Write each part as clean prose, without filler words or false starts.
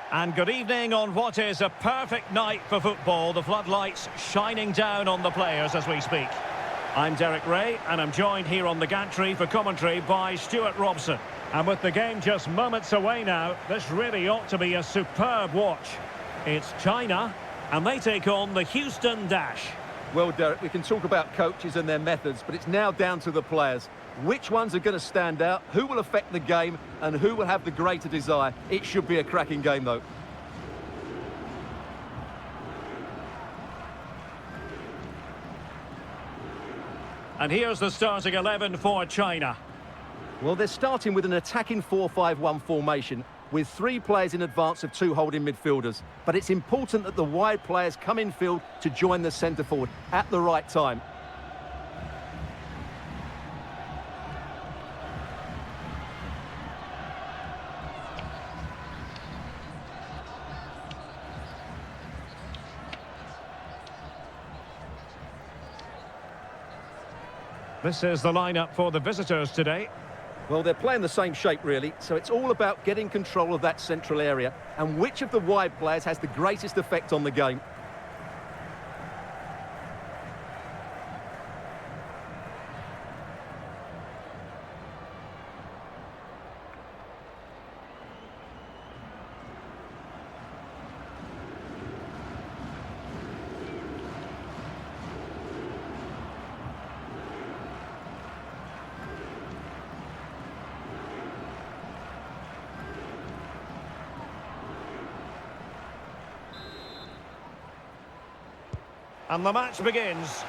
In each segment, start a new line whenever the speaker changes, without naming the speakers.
And good evening on what is a perfect night for football. The floodlights shining down on the players as we speak. I'm Derek Ray, and I'm joined here on the gantry for commentary by Stuart Robson. And with the game just moments away now, this really ought to be a superb watch. It's China, and they take on the Houston Dash.
Well, Derek, we can talk about coaches and their methods, but it's now down to the players. Which ones are going to stand out, who will affect the game, and who will have the greater desire? It should be a cracking game, though.
And here's the starting 11 for China.
Well, they're starting with an attacking 4-5-1 formation, with 3 players in advance of 2 holding midfielders. But it's important that the wide players come in field to join the centre forward at the right time.
This is the lineup for the visitors today.
Well, they're playing the same shape, really, so it's all about getting control of that central area and which of the wide players has the greatest effect on the game.
And the match begins.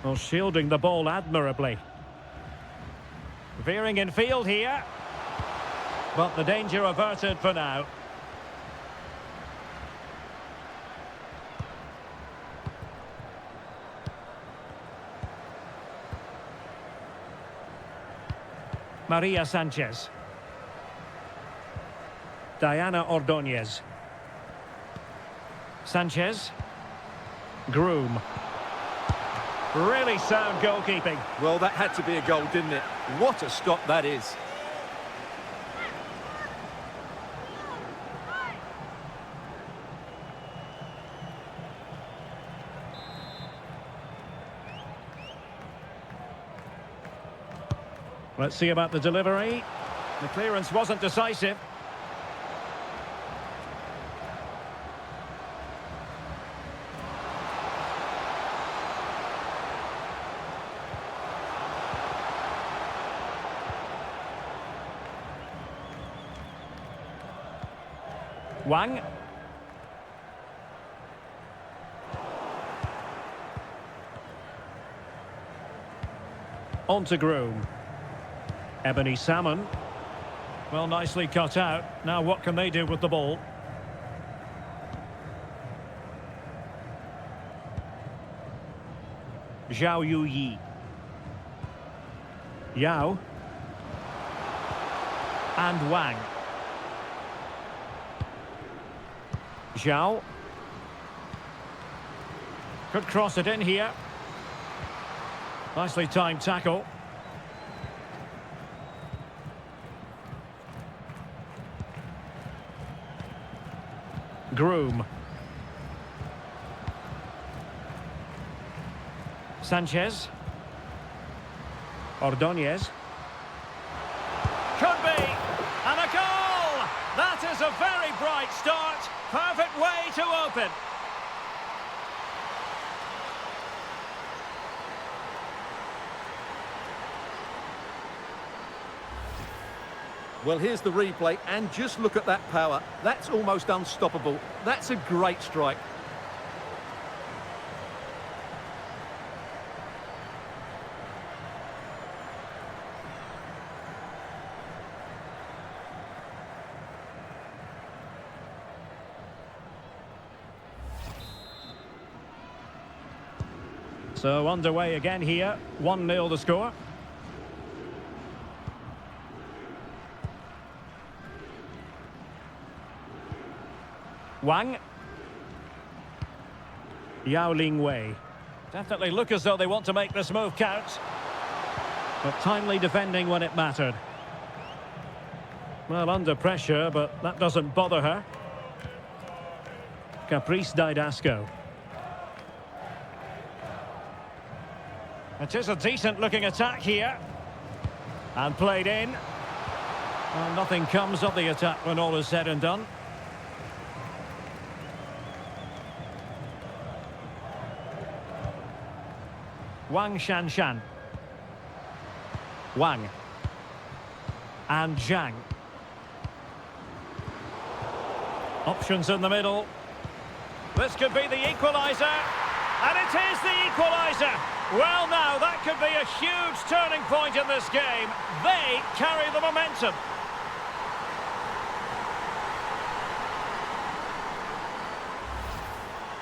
Well, shielding the ball admirably. Veering in field here. But the danger averted for now. Maria Sanchez. Diana Ordóñez. Sanchez. Groom. Really sound goalkeeping.
Well, that had to be a goal, didn't it? What a stop that is.
Let's see about the delivery. The clearance wasn't decisive. Wang. On to Groom. Ebony Salmon. Well, nicely cut out. Now what can they do with the ball? Zhao Yuyi. Yao. And Wang. Zhao. Could cross it in here. Nicely timed tackle. Groom. Sanchez. Ordóñez. Could be! And a goal! That is a very bright start. Perfect way to open.
Well, here's the replay, and just look at that power. That's almost unstoppable. That's a great strike.
So underway again here. 1-0 the score. Wang. Yao Ling Wei. Definitely look as though they want to make this move count. But timely defending when it mattered. Well, under pressure, but that doesn't bother her. Caprice Didasco. It is a decent-looking attack here. And played in. Well, nothing comes of the attack when all is said and done. Wang Shanshan. Wang. And Zhang. Options in the middle. This could be the equaliser. And it is the equaliser. Well, now, that could be a huge turning point in this game. They carry the momentum.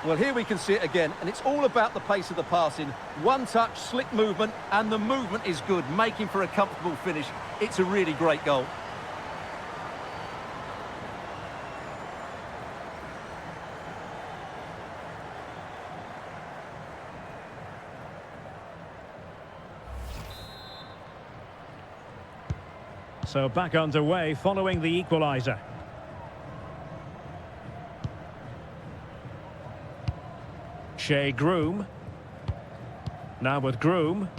Well, here we can see it again, and it's all about the pace of the passing. One touch, slick movement, and the movement is good, making for a comfortable finish. It's a really great goal.
So back underway following the equaliser. Shea Groom. Now with Groom.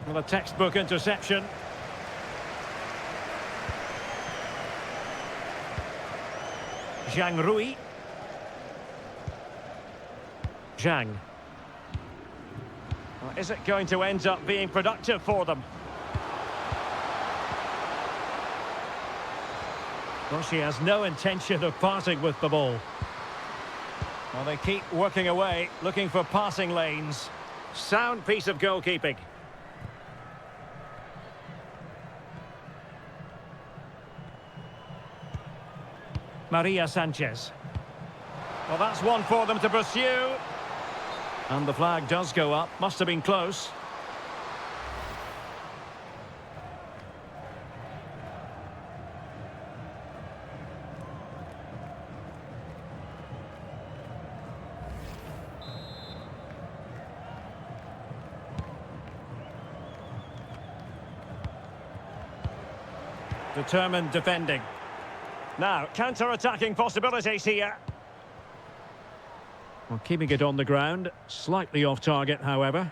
Well, a textbook interception. Zhang Rui. Zhang. Well, is it going to end up being productive for them? Well, she has no intention of parting with the ball. Well, they keep working away, looking for passing lanes. Sound piece of goalkeeping. Maria Sanchez. Well, that's one for them to pursue. And the flag does go up. Must have been close. Determined defending. Now, counter-attacking possibilities here. Well, keeping it on the ground. Slightly off target, however.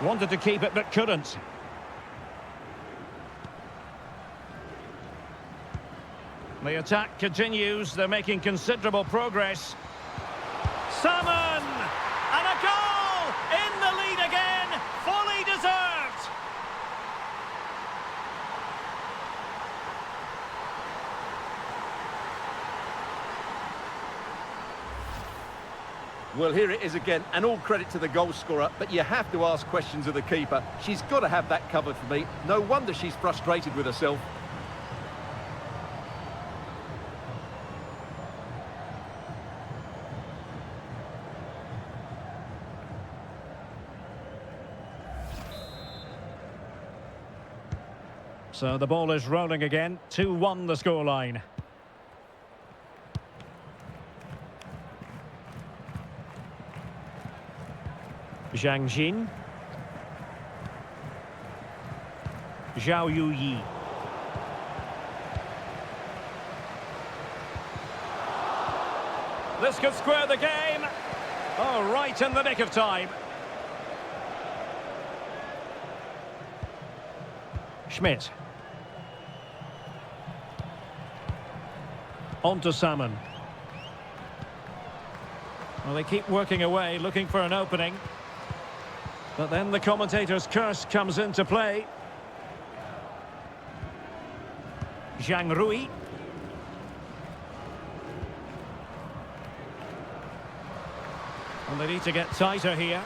Wanted to keep it, but couldn't. The attack continues. They're making considerable progress. Salmon! And a goal! In the lead again! Fully deserved!
Well, here it is again, and all credit to the goal scorer, but you have to ask questions of the keeper. She's got to have that covered for me. No wonder she's frustrated with herself.
So the ball is rolling again. 2-1 the scoreline. Zhang Jin. Zhao Yuyi. This could square the game. Oh, right in the nick of time. Schmidt. On to Salmon. Well, they keep working away, looking for an opening. But then the commentator's curse comes into play. Zhang Rui. And they need to get tighter here.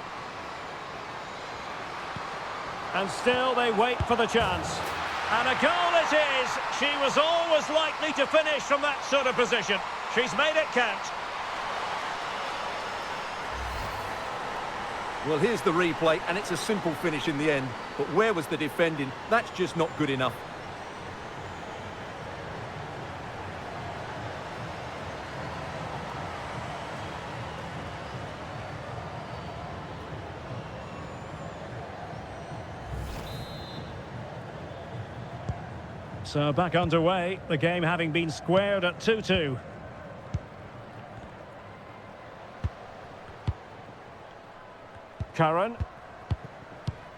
And still they wait for the chance. And a goal it is. She was always likely to finish from that sort of position. She's made it count.
Well, here's the replay, and it's a simple finish in the end. But where was the defending? That's just not good enough.
So back underway, the game having been squared at 2-2. Curran.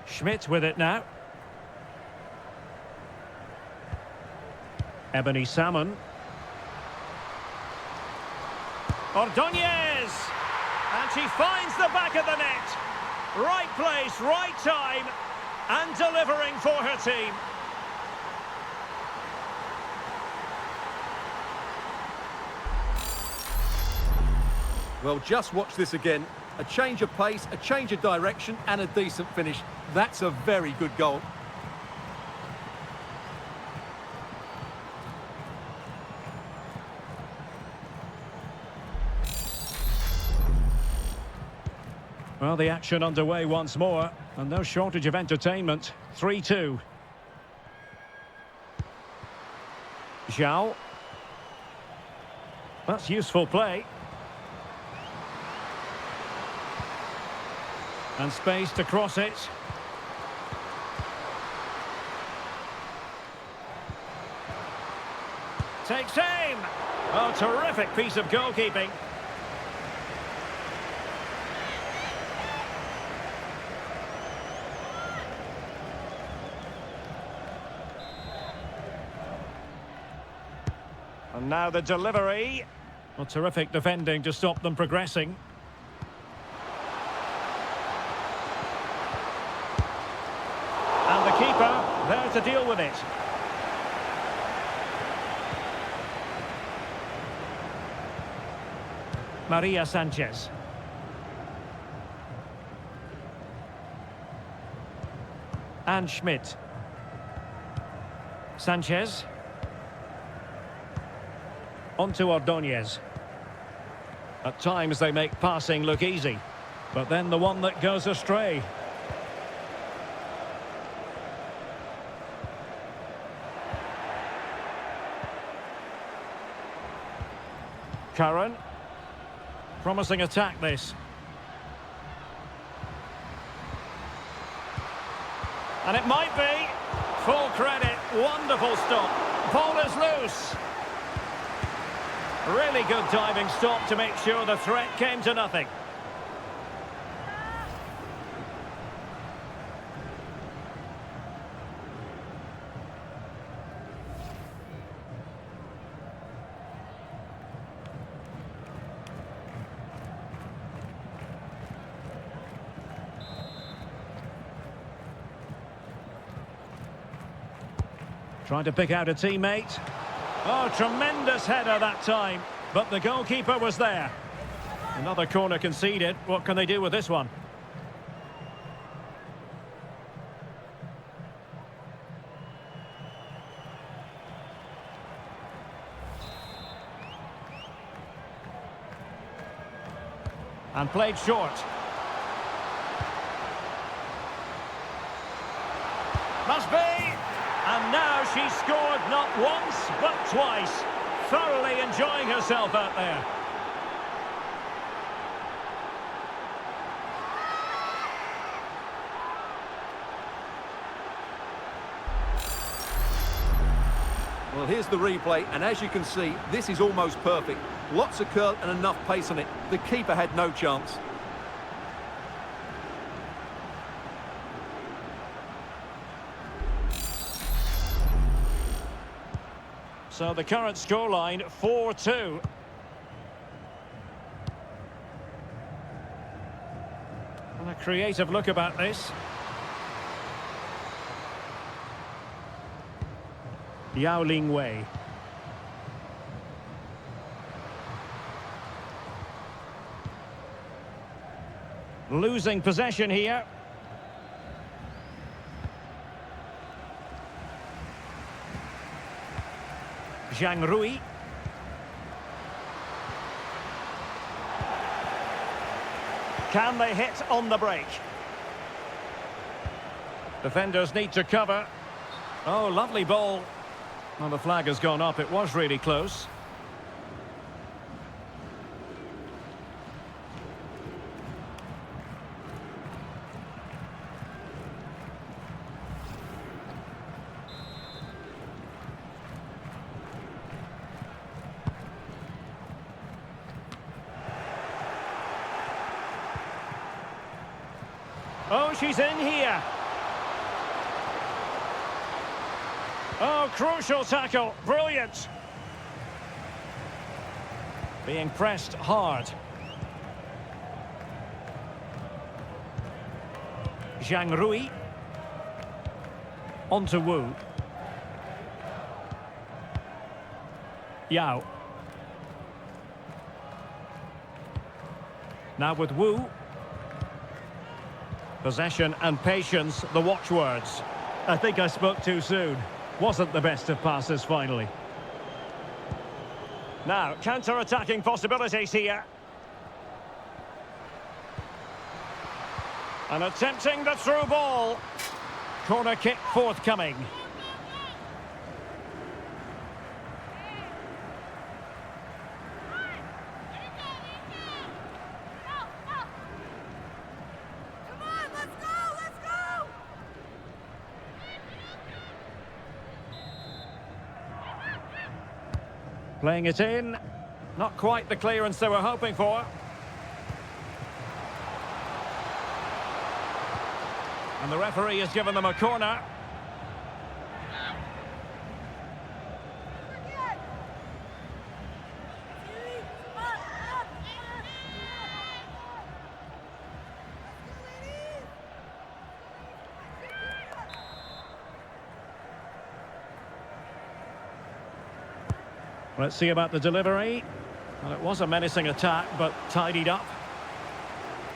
Schmidt with it now. Ebony Salmon. Ordóñez! And she finds the back of the net. Right place, right time, and delivering for her team.
Well, just watch this again. A change of pace, a change of direction, and a decent finish. That's a very good goal.
Well, the action underway once more, and no shortage of entertainment. 3-2. Zhao. That's useful play. And space to cross it. Takes aim. Oh, terrific piece of goalkeeping. And now the delivery. Well, terrific defending to stop them progressing. And the keeper there to deal with it. Maria Sanchez. And Schmidt. Sanchez. On to Ordóñez. At times they make passing look easy, but then the one that goes astray. Curran. Promising attack this. And it might be. Full credit. Wonderful stop. Ball is loose. Really good diving stop to make sure the threat came to nothing. Trying to pick out a teammate. Oh, tremendous header that time, but the goalkeeper was there. Another corner conceded. What can they do with this one? And played short. Must be! And now she's scored not once, but twice. Thoroughly enjoying herself out there.
Well, here's the replay, and as you can see, this is almost perfect. Lots of curl and enough pace on it. The keeper had no chance.
So the current scoreline, 4-2. And a creative look about this. Yao Ling Wei. Losing possession here. Zhang Rui. Can they hit on the break? Defenders need to cover. Oh, lovely ball. Well, the flag has gone up. It was really close. Oh, she's in here. Oh, crucial tackle. Brilliant. Being pressed hard. Zhang Rui. On to Wu. Yao. Now with Wu. Possession and patience, the watchwords. I think I spoke too soon. Wasn't the best of passes finally. Now, counter-attacking possibilities here. And attempting the through ball. Corner kick forthcoming. Playing it in. Not quite the clearance they were hoping for. And the referee has given them a corner. Let's see about the delivery. Well, it was a menacing attack, but tidied up.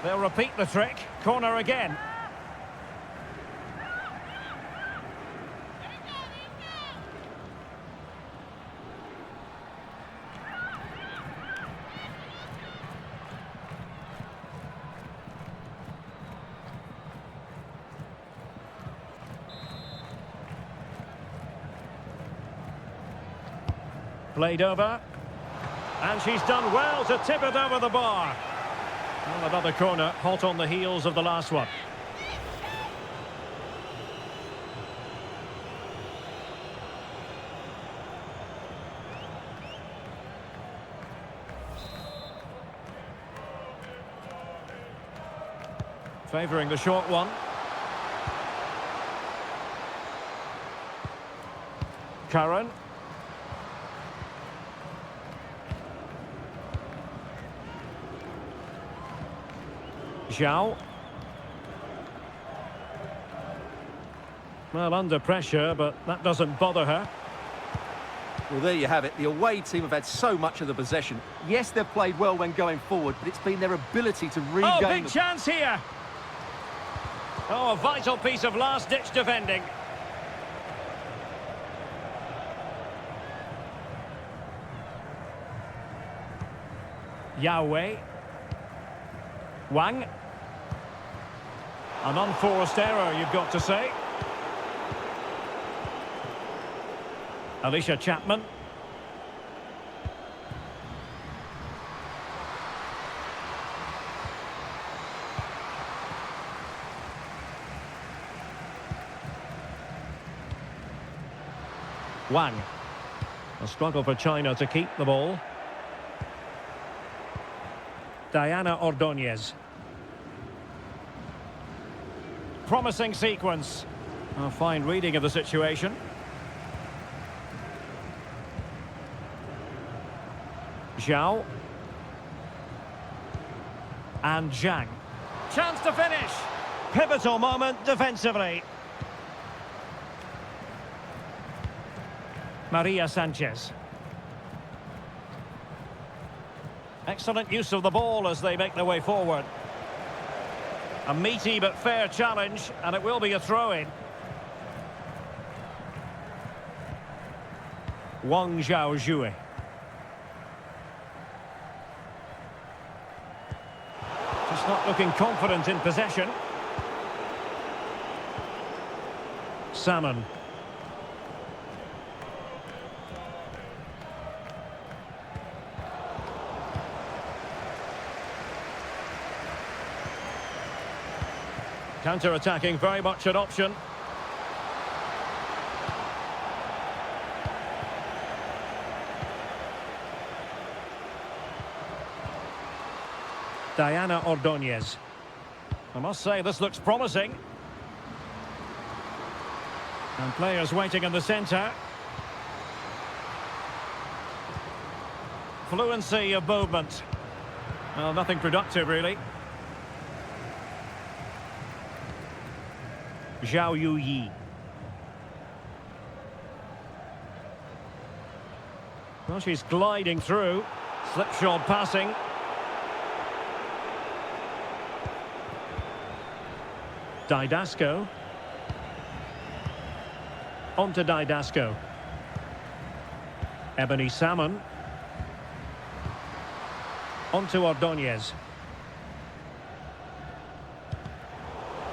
They'll repeat the trick. Corner again. Played over. And she's done well to tip it over the bar. Well, another corner, hot on the heels of the last one. Favouring the short one. Curran. Zhao. Well, under pressure, but that doesn't bother her.
Well, there you have it. The away team have had so much of the possession. Yes, they've played well when going forward, but it's been their ability to regain...
Oh, big chance here! Oh, a vital piece of last-ditch defending. Yao. Wang. An unforced error, you've got to say. Alicia Chapman. Wang. A struggle for China to keep the ball. Diana Ordóñez. Promising sequence. A fine reading of the situation. Zhao. And Zhang. Chance to finish. Pivotal moment defensively. Maria Sanchez. Excellent use of the ball as they make their way forward. A meaty but fair challenge, and it will be a throw-in. Wang Zhaozhui. Just not looking confident in possession. Salmon. Counter-attacking, very much an option. Diana Ordóñez. I must say, this looks promising. And players waiting in the centre. Fluency of movement. Well, nothing productive, really. Zhao Yuyi. Well, she's gliding through. Slipshod passing. Didasco. On to Didasco. Ebony Salmon. On to Ordóñez.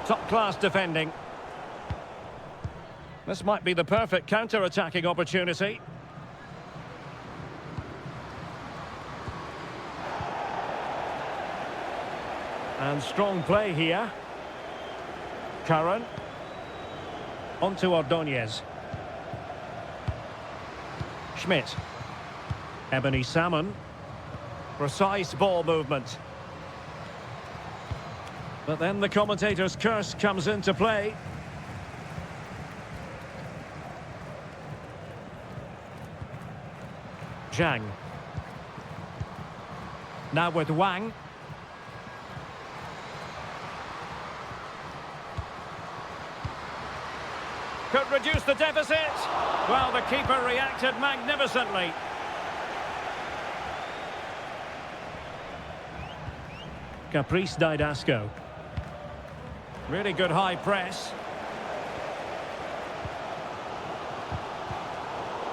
Top-class defending. This might be the perfect counter-attacking opportunity. And strong play here. Curran. On to Ordóñez. Schmidt. Ebony Salmon. Precise ball movement. But then the commentator's curse comes into play. Zhang. Now with Wang. Could reduce the deficit. Well, the keeper reacted magnificently. Caprice Didasco. Really good high press.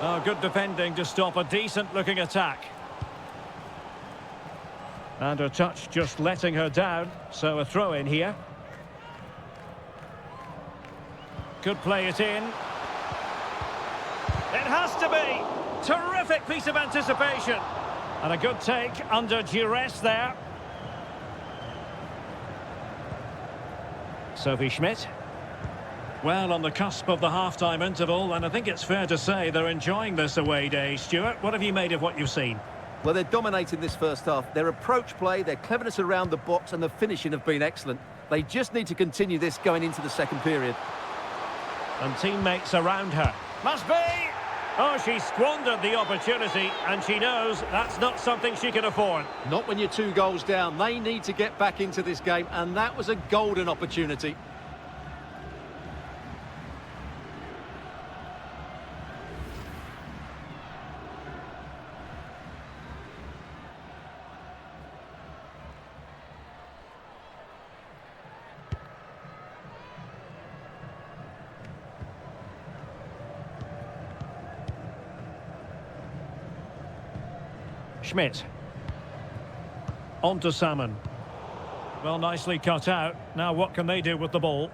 Oh, good defending to stop a decent-looking attack. And her touch just letting her down, so a throw-in here. Could play it in. It has to be! Terrific piece of anticipation. And a good take under duress there. Sophie Schmidt. Well, on the cusp of the half-time interval, and I think it's fair to say they're enjoying this away day. Stuart, what have you made of what you've seen?
Well, they're dominating this first half. Their approach play, their cleverness around the box and the finishing have been excellent. They just need to continue this going into the second period.
And teammates around her. Must be! Oh, she squandered the opportunity, and she knows that's not something she can afford.
Not when you're 2 goals down. They need to get back into this game, and that was a golden opportunity.
Schmidt. On to Salmon. Well, nicely cut out. Now what can they do with the ball?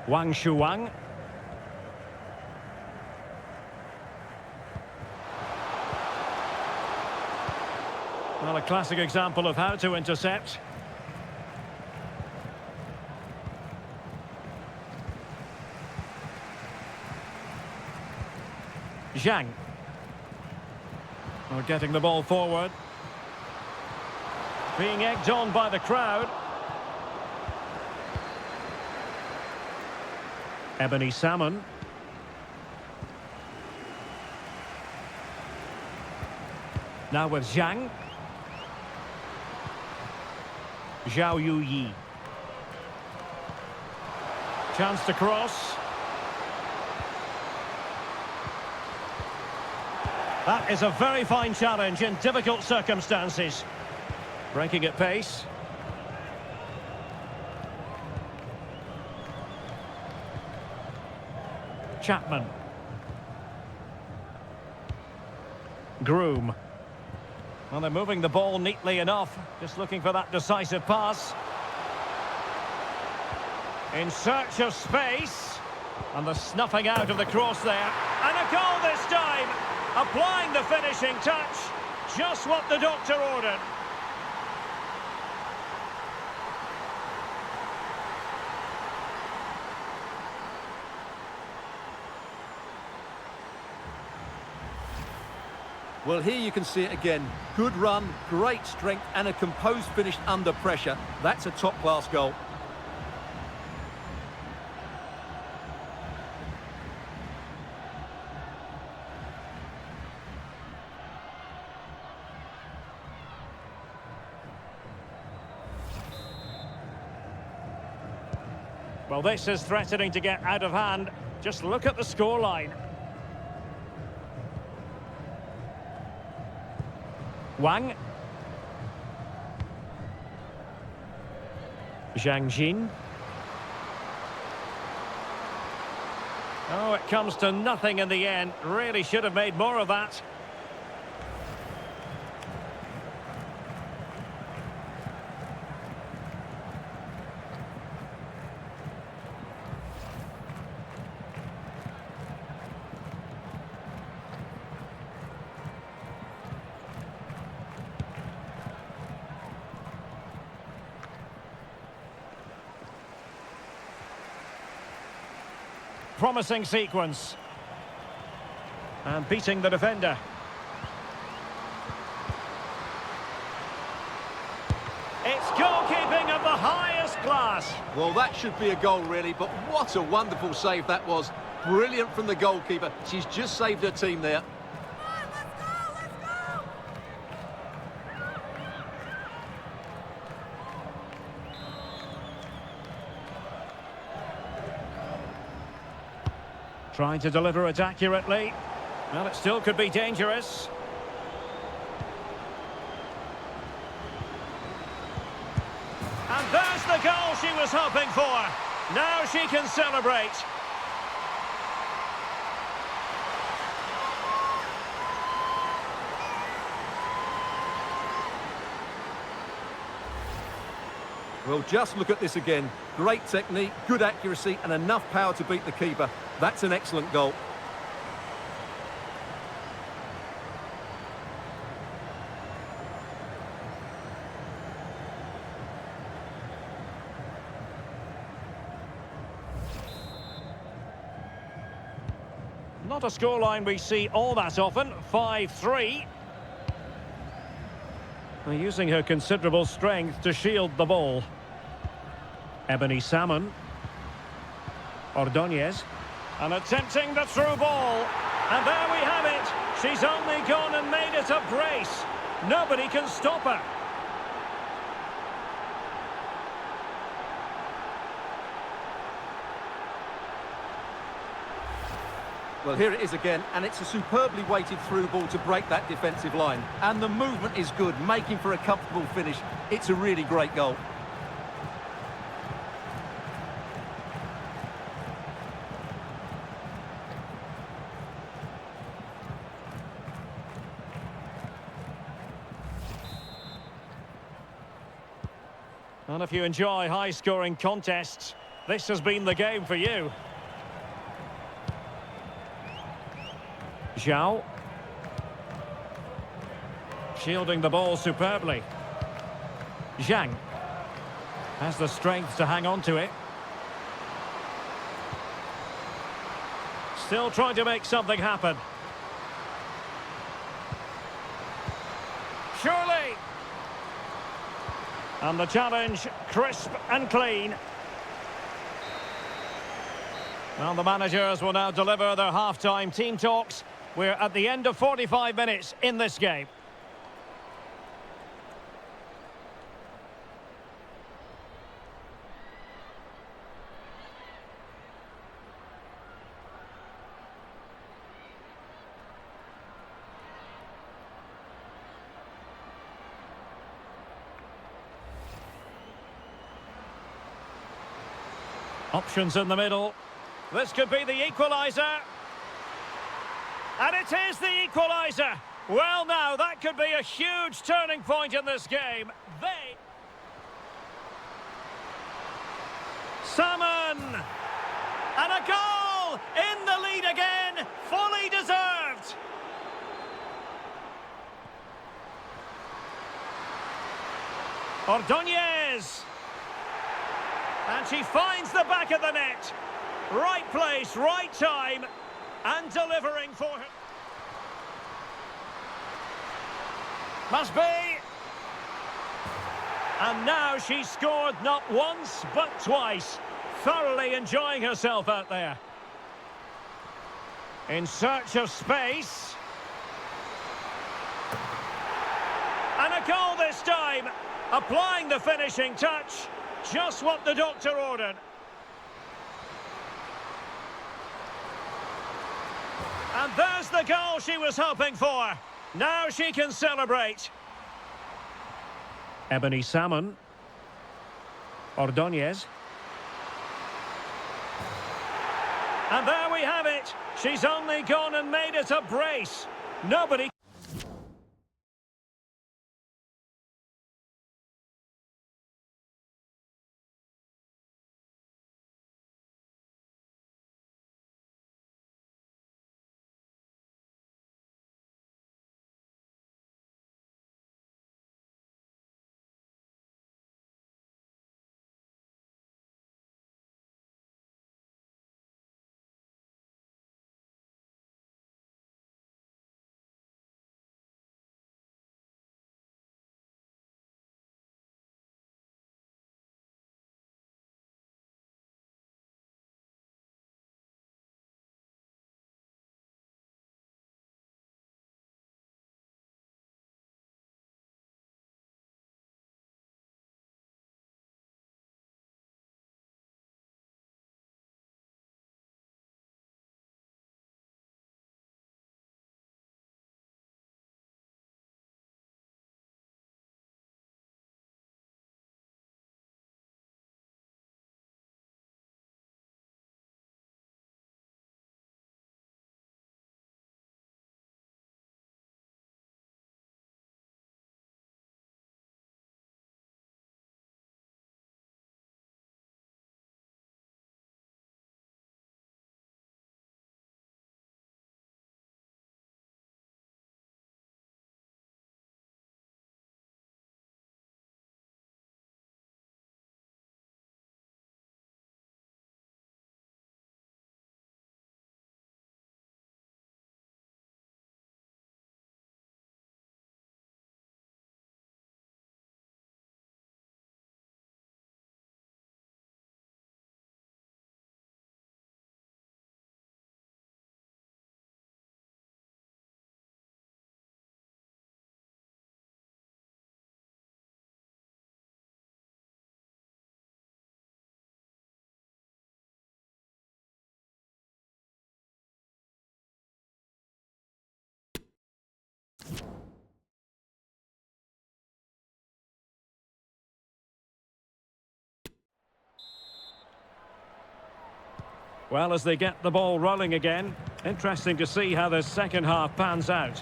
Wang Shuang. Well, a classic example of how to intercept. Zhang. Well, getting the ball forward. Being egged on by the crowd. Ebony Salmon. Now with Zhang. Zhao Yuyi. Chance to cross. That is a very fine challenge in difficult circumstances. Breaking at pace. Chapman. Groom. Well, they're moving the ball neatly enough. Just looking for that decisive pass. In search of space. And the snuffing out of the cross there. And a goal this time. Applying the finishing touch. Just what the doctor ordered.
Well, here you can see it again. Good run, great strength and a composed finish under pressure. That's a top-class goal.
Well, this is threatening to get out of hand. Just look at the scoreline. Wang. Zhang Jin. Oh, it comes to nothing in the end. Really should have made more of that. Promising sequence. And beating the defender. It's goalkeeping of the highest class.
Well, that should be a goal, really, but what a wonderful save that was. Brilliant from the goalkeeper. She's just saved her team there.
Trying to deliver it accurately. Well, it still could be dangerous. And there's the goal she was hoping for. Now she can celebrate.
Well, just look at this again. Great technique, good accuracy, and enough power to beat the keeper. That's an excellent goal.
Not a scoreline we see all that often. 5-3. Using her considerable strength to shield the ball. Ebony Salmon. Ordóñez. And attempting the through ball. And there we have it. She's only gone and made it a brace. Nobody can stop her.
Well, here it is again, and it's a superbly weighted through ball to break that defensive line. And the movement is good, making for a comfortable finish. It's a really great goal.
And if you enjoy high-scoring contests, this has been the game for you. Zhao. Shielding the ball superbly. Zhang. Has the strength to hang on to it. Still trying to make something happen. Surely! And the challenge, crisp and clean. Well, the managers will now deliver their half-time team talks. We're at the end of 45 minutes in this game. Options in the middle. This could be the equaliser. And it is the equaliser. Well, now, that could be a huge turning point in this game. Salmon! And a goal! In the lead again! Fully deserved! Ordóñez! And she finds the back of the net. Right place, right time, and delivering for her. Must be. And now she's scored not once, but twice. Thoroughly enjoying herself out there. In search of space. And a goal this time. Applying the finishing touch. Just what the doctor ordered. And there's the goal she was hoping for. Now she can celebrate. Ebony Salmon. Ordóñez. And there we have it. She's only gone and made it a brace. Nobody... Well, as they get the ball rolling again, interesting to see how the second half pans out.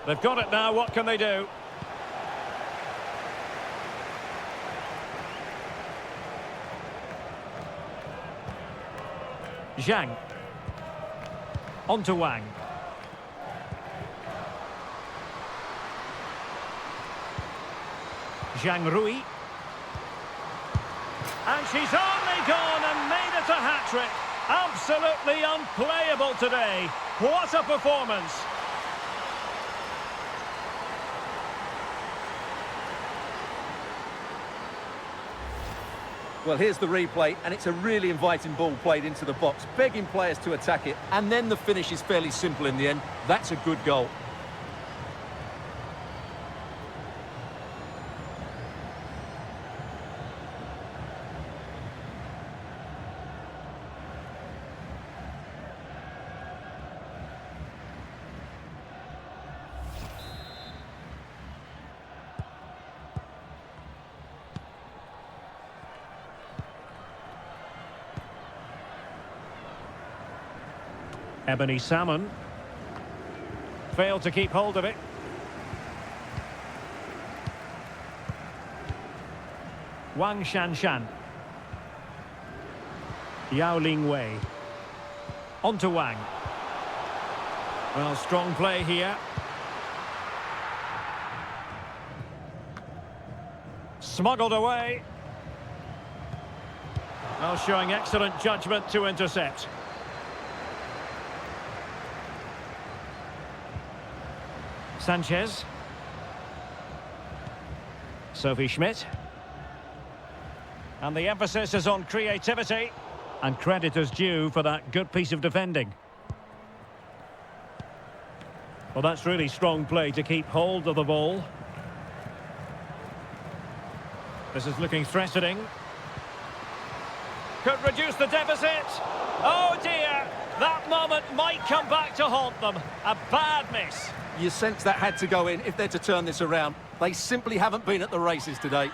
They've got it now, what can they do? Zhang. On to Wang. Zhang Rui. And she's only gone and made it a hat-trick. Absolutely unplayable today. What a performance.
Well, here's the replay, and it's a really inviting ball played into the box, begging players to attack it, and then the finish is fairly simple in the end. That's a good goal.
Ebony Salmon. Failed to keep hold of it. Wang Shanshan. Yao Ling Wei. On to Wang. Well, strong play here. Smuggled away. Well, showing excellent judgment to intercept. Sanchez. Sophie Schmidt. And the emphasis is on creativity. And credit is due for that good piece of defending. Well, that's really strong play to keep hold of the ball. This is looking threatening. Could reduce the deficit. Oh dear, that moment might come back to haunt them. A bad miss.
You sense that had to go in if they're to turn this around. They simply haven't been at the races today.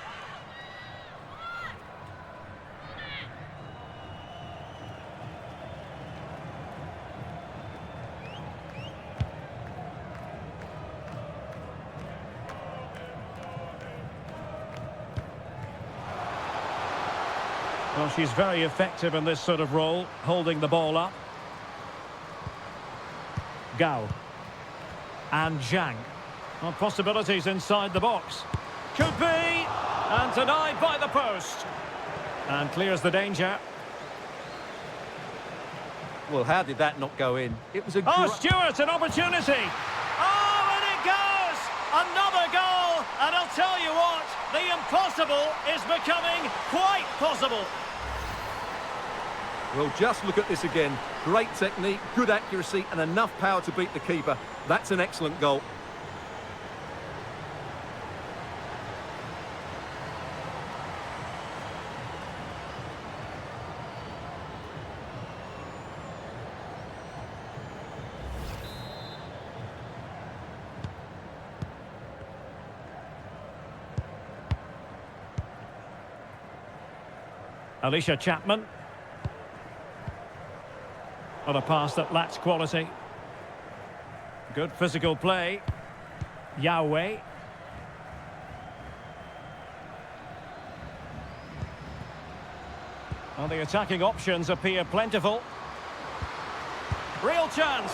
Well, she's very effective in this sort of role, holding the ball up. Gao. And Zhang. Well, possibilities inside the box. Could be! And denied by the post. And clears the danger.
Well, how did that not go in? It was a...
Oh, Stewart, an opportunity! Oh, and it goes! Another goal! And I'll tell you what, the impossible is becoming quite possible.
Well, just look at this again. Great technique, good accuracy, and enough power to beat the keeper. That's an excellent goal.
Alicia Chapman. On a pass that lacks quality. Good physical play. Yahweh. Well, the attacking options appear plentiful. Real chance.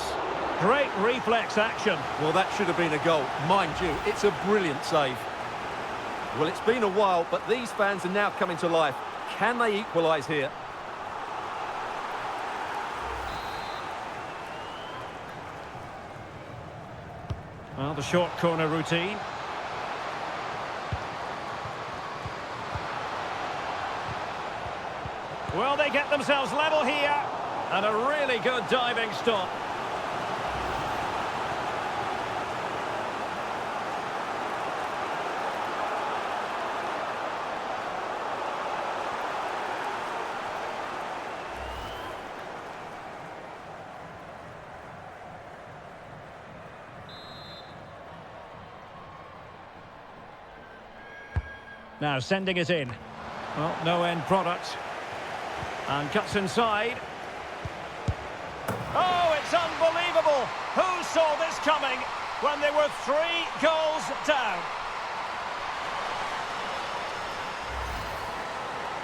Great reflex action.
Well, that should have been a goal. Mind you, it's a brilliant save. Well, it's been a while, but these fans are now coming to life. Can they equalise here?
Well, the short corner routine. Well, they get themselves level here. And a really good diving stop. Now sending it in. Well, no end product. And cuts inside. Oh, it's unbelievable. Who saw this coming when they were 3 goals down?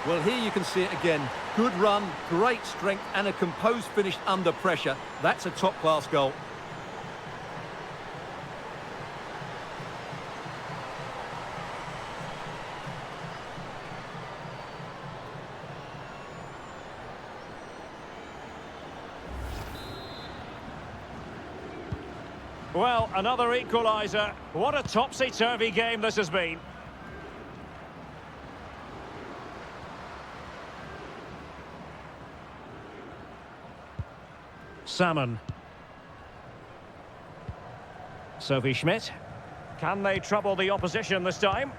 Well, here you can see it again. Good run, great strength, and a composed finish under pressure. That's a top-class goal.
Well, another equaliser. What a topsy-turvy game this has been. Salmon. Sophie Schmidt. Can they trouble the opposition this time?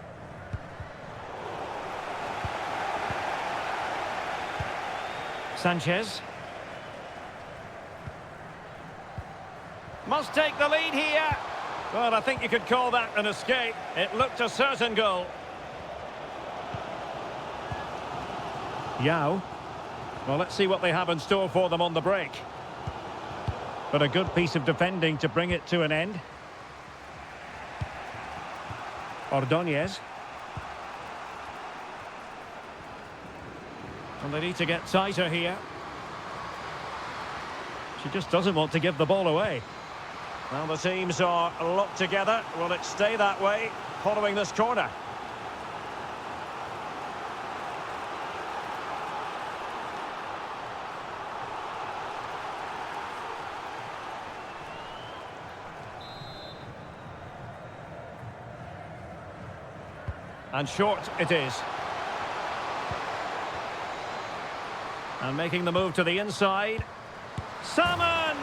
Sanchez. Must take the lead here. Well, I think you could call that an escape. It looked a certain goal. Yao. Well, let's see what they have in store for them on the break. But a good piece of defending to bring it to an end. Ordóñez. And they need to get tighter here. She just doesn't want to give the ball away. Well, the teams are locked together. Will it stay that way following this corner? And short it is. And making the move to the inside. Salmon!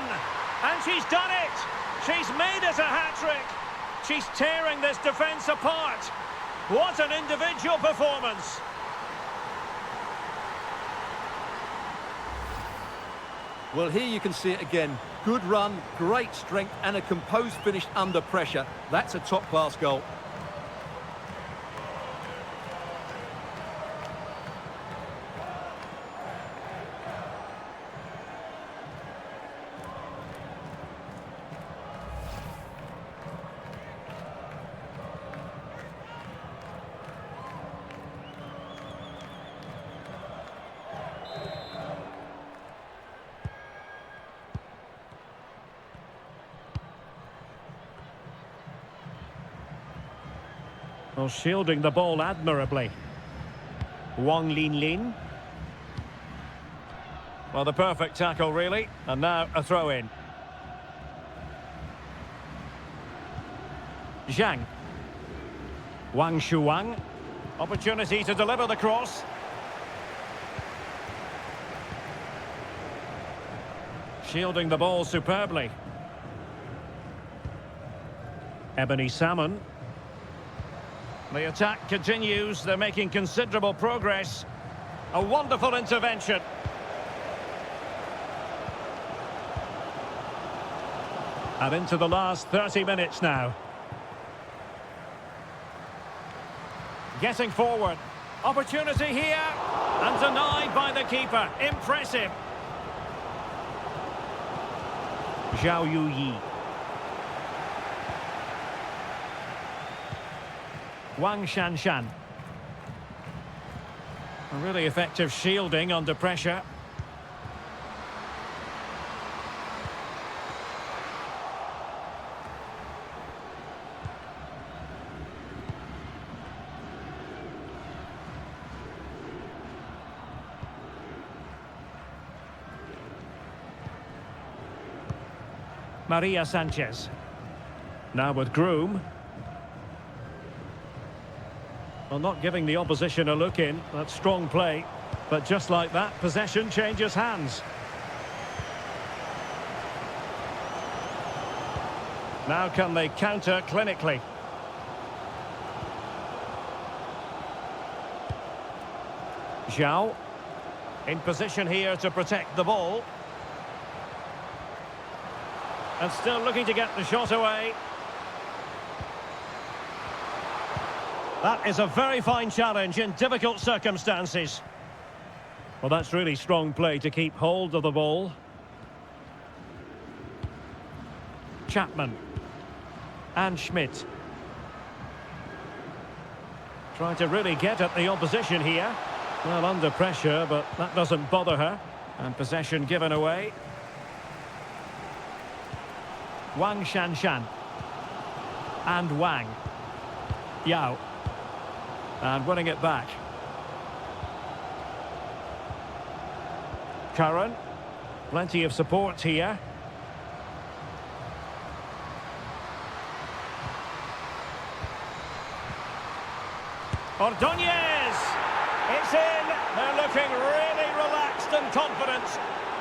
And she's done it! She's made it a hat-trick! She's tearing this defence apart! What an individual performance!
Well, here you can see it again. Good run, great strength, and a composed finish under pressure. That's a top-class goal.
Well, shielding the ball admirably. Wang Lin Lin. Well, the perfect tackle, really. And now a throw-in. Zhang. Wang Shuang. Opportunity to deliver the cross. Shielding the ball superbly. Ebony Salmon. The attack continues. They're making considerable progress. A wonderful intervention. And into the last 30 minutes now. Getting forward. Opportunity here. And denied by the keeper. Impressive. Zhao Yuyi. Wang Shanshan. A really effective shielding under pressure. Maria Sanchez. Now with Groom. Well, not giving the opposition a look in. That's strong play. But just like that, possession changes hands. Now can they counter clinically? Zhao. In position here to protect the ball. And still looking to get the shot away. That is a very fine challenge in difficult circumstances. Well, that's really strong play to keep hold of the ball. Chapman. And Schmidt. Trying to really get at the opposition here. Well, under pressure, but that doesn't bother her. And possession given away. Wang Shanshan. And Wang. Yao. And winning it back. Curran. Plenty of support here. Ordóñez! It's in! They're looking really relaxed and confident.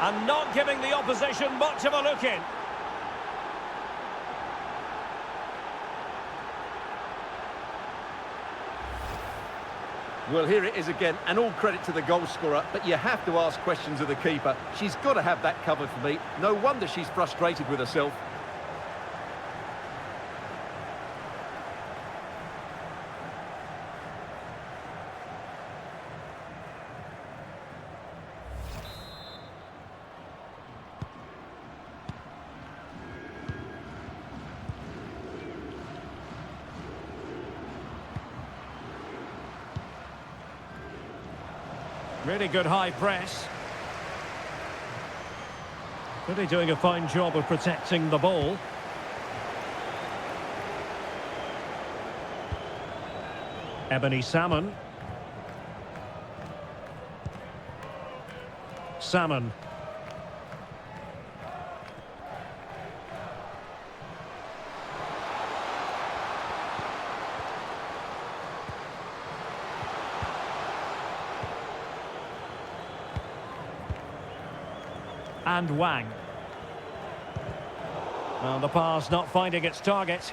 And not giving the opposition much of a look in.
Well, here it is again, and all credit to the goal scorer, but you have to ask questions of the keeper. She's got to have that covered for me. No wonder she's frustrated with herself.
Really good high press. Really doing a fine job of protecting the ball. Ebony Salmon. Salmon. And Wang. Well, the pass not finding its target.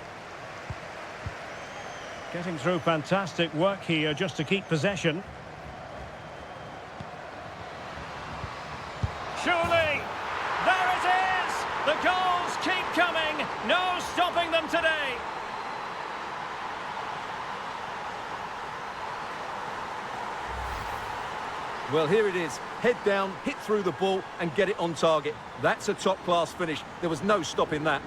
Getting through fantastic work here just to keep possession. Surely! There it is! The goals keep coming! No stopping them today!
Well, here it is. Head down, hit through the ball and get it on target. That's a top-class finish. There was no stopping that.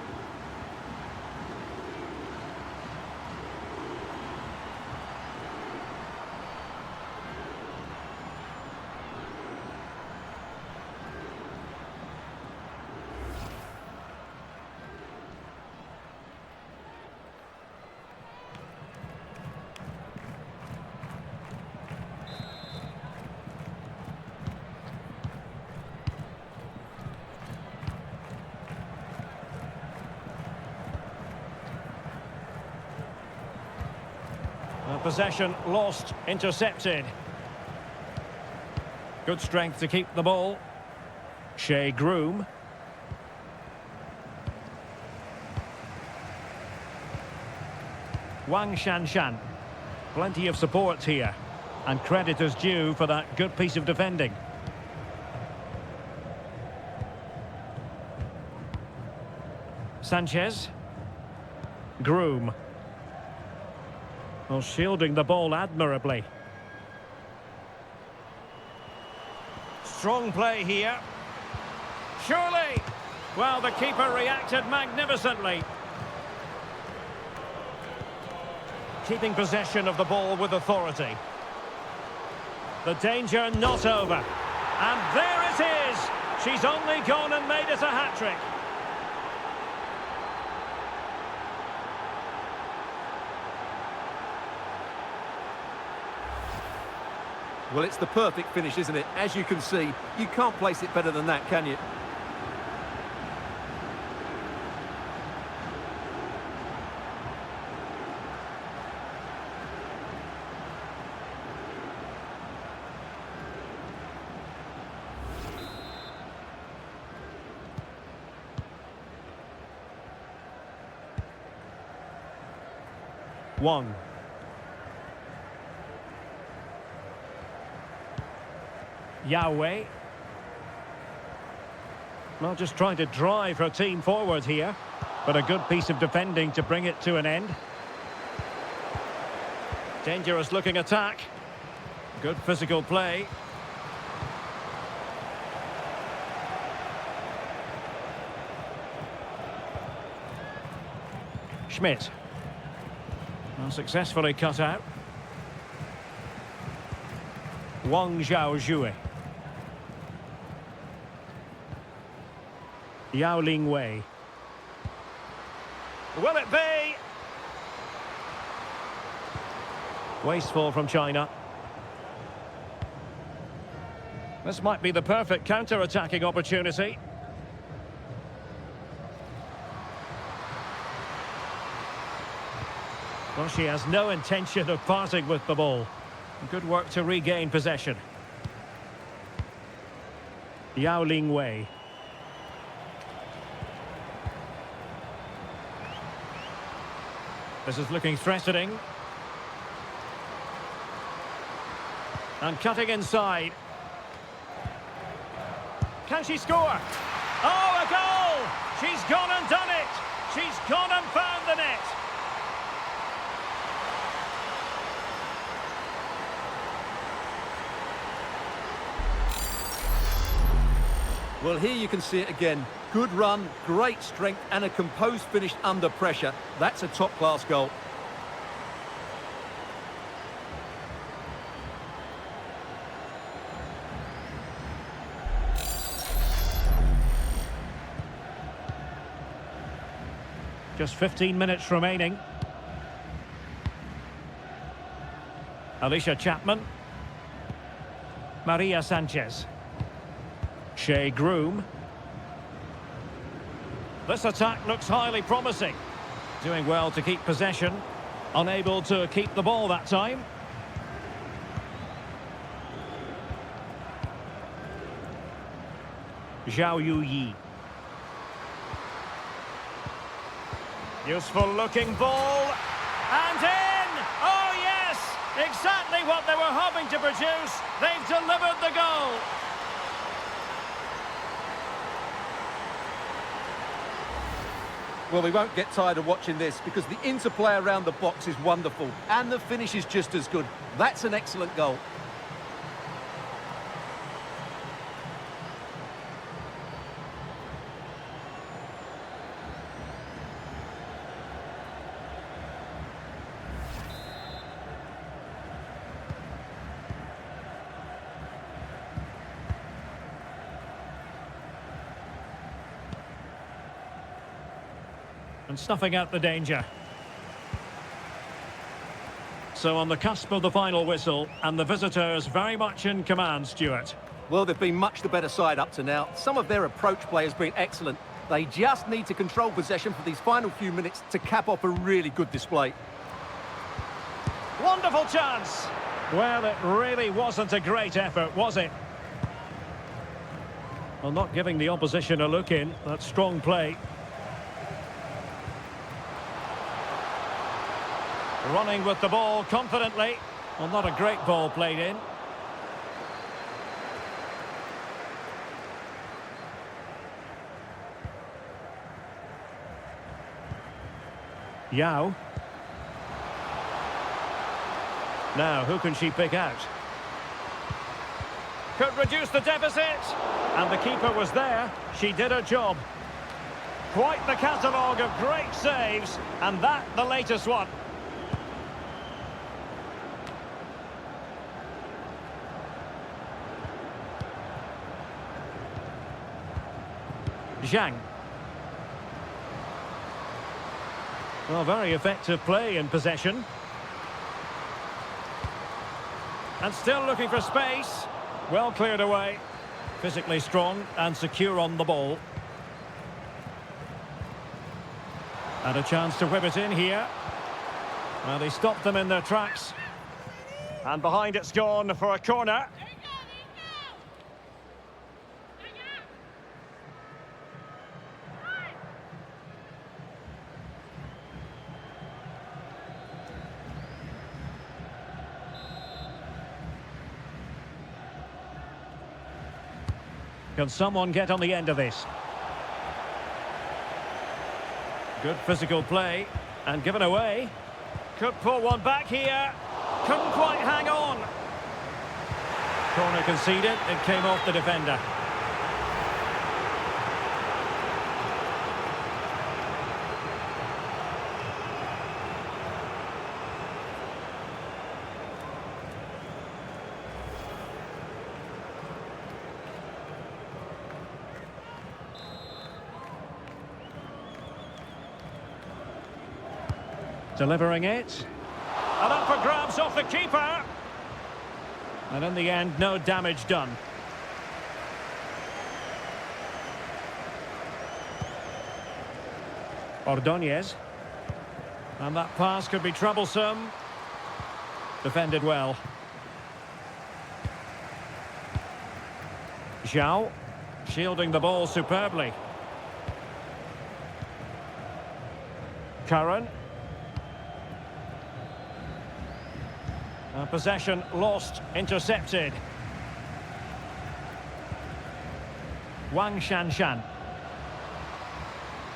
Possession lost, intercepted. Good strength to keep the ball. Shea Groom. Wang Shanshan. Plenty of support here. And credit is due for that good piece of defending. Sanchez. Groom. Well, shielding the ball admirably. Strong play here. Surely! Well, the keeper reacted magnificently. Keeping possession of the ball with authority. The danger not over. And there it is! She's only gone and made it a hat-trick.
Well, it's the perfect finish, isn't it? As you can see, you can't place it better than that, can you?
Wang. Yahweh. Well, just trying to drive her team forward here. But a good piece of defending to bring it to an end. Dangerous looking attack. Good physical play. Schmidt. Well, successfully cut out. Wang Zhaozhui. Yao Ling Wei. Will it be? Wasteful from China. This might be the perfect counter-attacking opportunity. Well, she has no intention of parting with the ball. Good work to regain possession. Yao Ling Wei. This is looking threatening. And cutting inside. Can she score? Oh, a goal! She's gone and done it! She's gone and found the net!
Well, here you can see it again. Good run, great strength and a composed finish under pressure. That's a top-class goal.
Just 15 minutes remaining. Alicia Chapman. Maria Sanchez. Shea Groom. This attack looks highly promising. Doing well to keep possession. Unable to keep the ball that time. Zhao Yuyi. Useful looking ball. And in! Oh yes! Exactly what they were hoping to produce. They've delivered the goal.
Well, we won't get tired of watching this because the interplay around the box is wonderful and the finish is just as good. That's an excellent goal.
And snuffing out the danger. So on the cusp of the final whistle, and the visitors very much in command, Stuart.
Well, they've been much the better side up to now. Some of their approach play has been excellent. They just need to control possession for these final few minutes to cap off a really good display.
Wonderful chance! Well, it really wasn't a great effort, was it? Well, not giving the opposition a look in. That's strong play. Running with the ball confidently. Well, not a great ball played in. Yao. Now, who can she pick out? Could reduce the deficit. And the keeper was there. She did her job. Quite the catalogue of great saves. And that, the latest one. Zhang. Well, very effective play in possession. And still looking for space. Well cleared away. Physically strong and secure on the ball. And a chance to whip it in here. Well, they stopped them in their tracks. And behind it's gone for a corner. Can someone get on the end of this? Good physical play. And given away. Could pull one back here. Couldn't quite hang on. Corner conceded. It came off the defender. Delivering it. And up for grabs off the keeper. And in the end, no damage done. Ordóñez. And that pass could be troublesome. Defended well. Zhao. Shielding the ball superbly. Curran. Possession lost, intercepted. Wang Shanshan.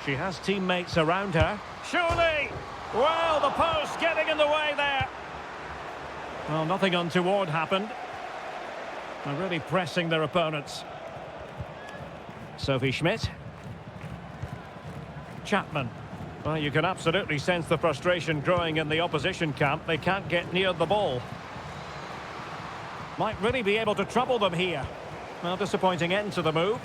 She has teammates around her. Surely! Well, the post getting in the way there. Well, nothing untoward happened. They're really pressing their opponents. Sophie Schmidt. Chapman. Well, you can absolutely sense the frustration growing in the opposition camp. They can't get near the ball. Might really be able to trouble them here. Well, disappointing end to the move.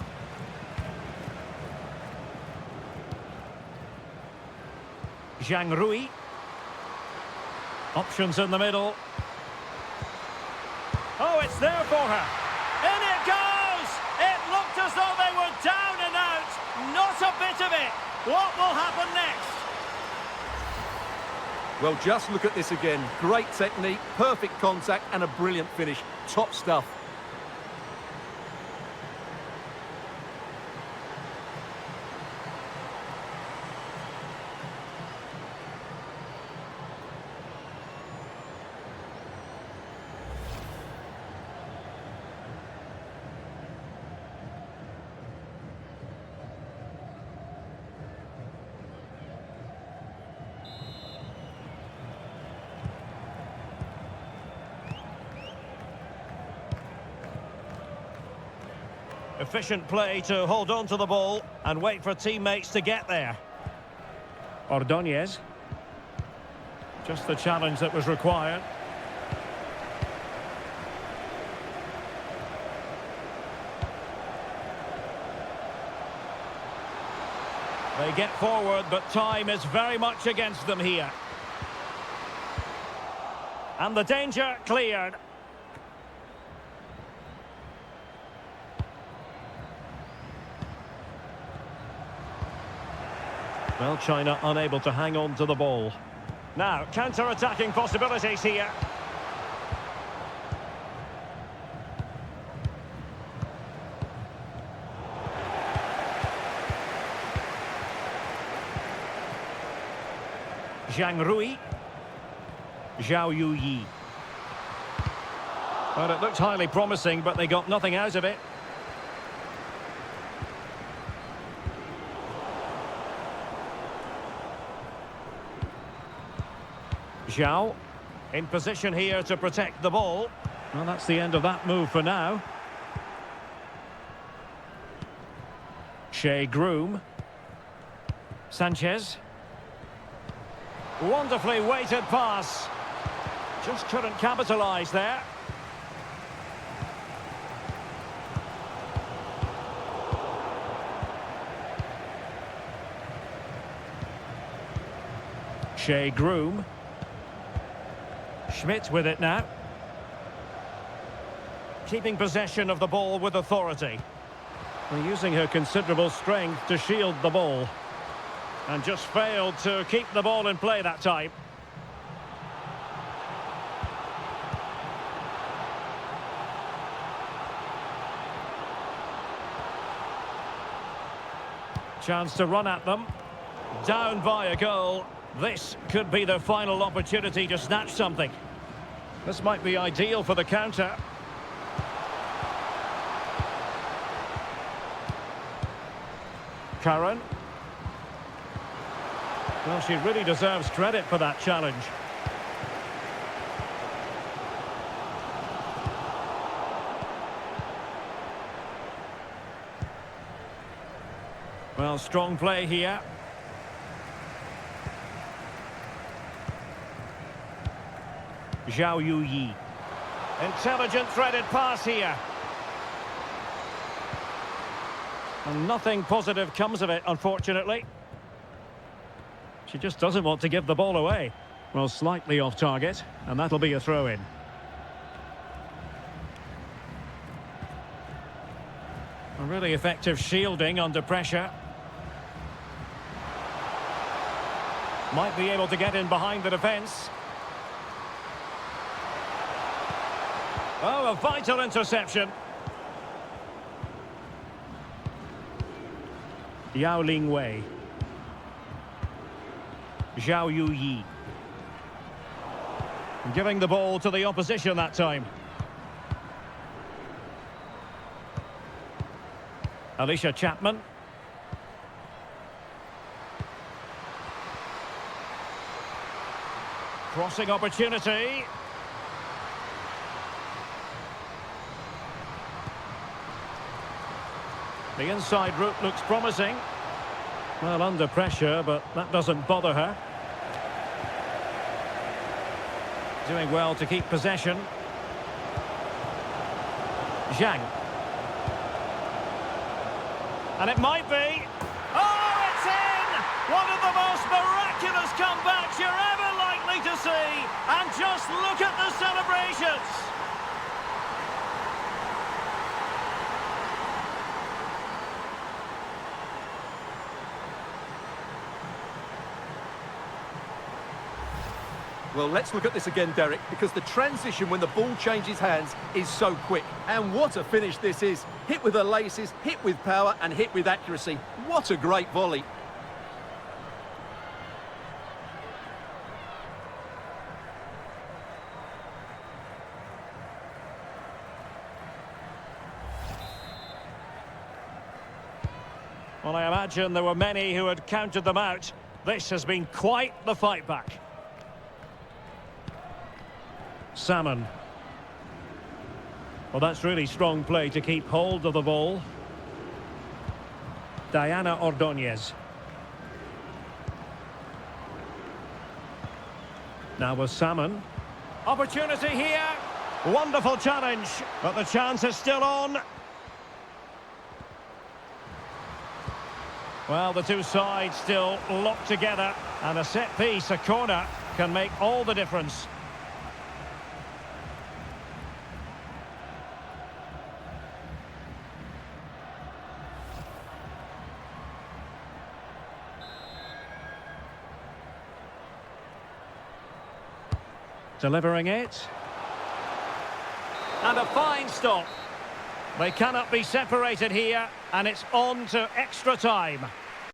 Zhang Rui. Options in the middle. It's there for her. In it goes! It looked as though they were down and out. Not a bit of it. What will happen next?
Well, just look at this again. Great technique, perfect contact and a brilliant finish. Top stuff.
Efficient play to hold on to the ball and wait for teammates to get there. Ordóñez. Just the challenge that was required. They get forward, but time is very much against them here. And the danger cleared. Well, China unable to hang on to the ball. Now, counter-attacking possibilities here. Zhang Rui. Zhao Yuyi. Well, it looked highly promising, but they got nothing out of it. Zhao in position here to protect the ball. Well, that's the end of that move for now. Shea Groom. Sanchez. Wonderfully weighted pass. Just couldn't capitalise there. Shea Groom. Schmidt with it now. Keeping possession of the ball with authority. And using her considerable strength to shield the ball. And just failed to keep the ball in play that time. Chance to run at them. Down by a goal. This could be their final opportunity to snatch something. This might be ideal for the counter. Karen. Well, she really deserves credit for that challenge. Well, strong play here. Zhao Yuyi. Intelligent threaded pass here. And nothing positive comes of it, unfortunately. She just doesn't want to give the ball away. Well, slightly off target, and that'll be a throw-in. A really effective shielding under pressure. Might be able to get in behind the defence. Oh, a vital interception. Yao Ling Wei. Zhao Yuyi. Giving the ball to the opposition that time. Alicia Chapman. Crossing opportunity. The inside route looks promising. Well, under pressure, but that doesn't bother her. Doing well to keep possession. Zhang. And it might be. Oh, it's in! One of the most miraculous comebacks you're ever likely to see. And just look at the celebrations.
Well, let's look at this again, Derek, because the transition when the ball changes hands is so quick. And what a finish this is. Hit with the laces, hit with power, and hit with accuracy. What a great volley.
Well, I imagine there were many who had counted them out. This has been quite the fight back. Salmon. Well, that's really strong play to keep hold of the ball. Diana Ordóñez. Now with Salmon. Opportunity here. Wonderful challenge, but the chance is still on. Well, the two sides still locked together, and a set piece, a corner, can make all the difference. Delivering it. And a fine stop. They cannot be separated here, and it's on to extra time.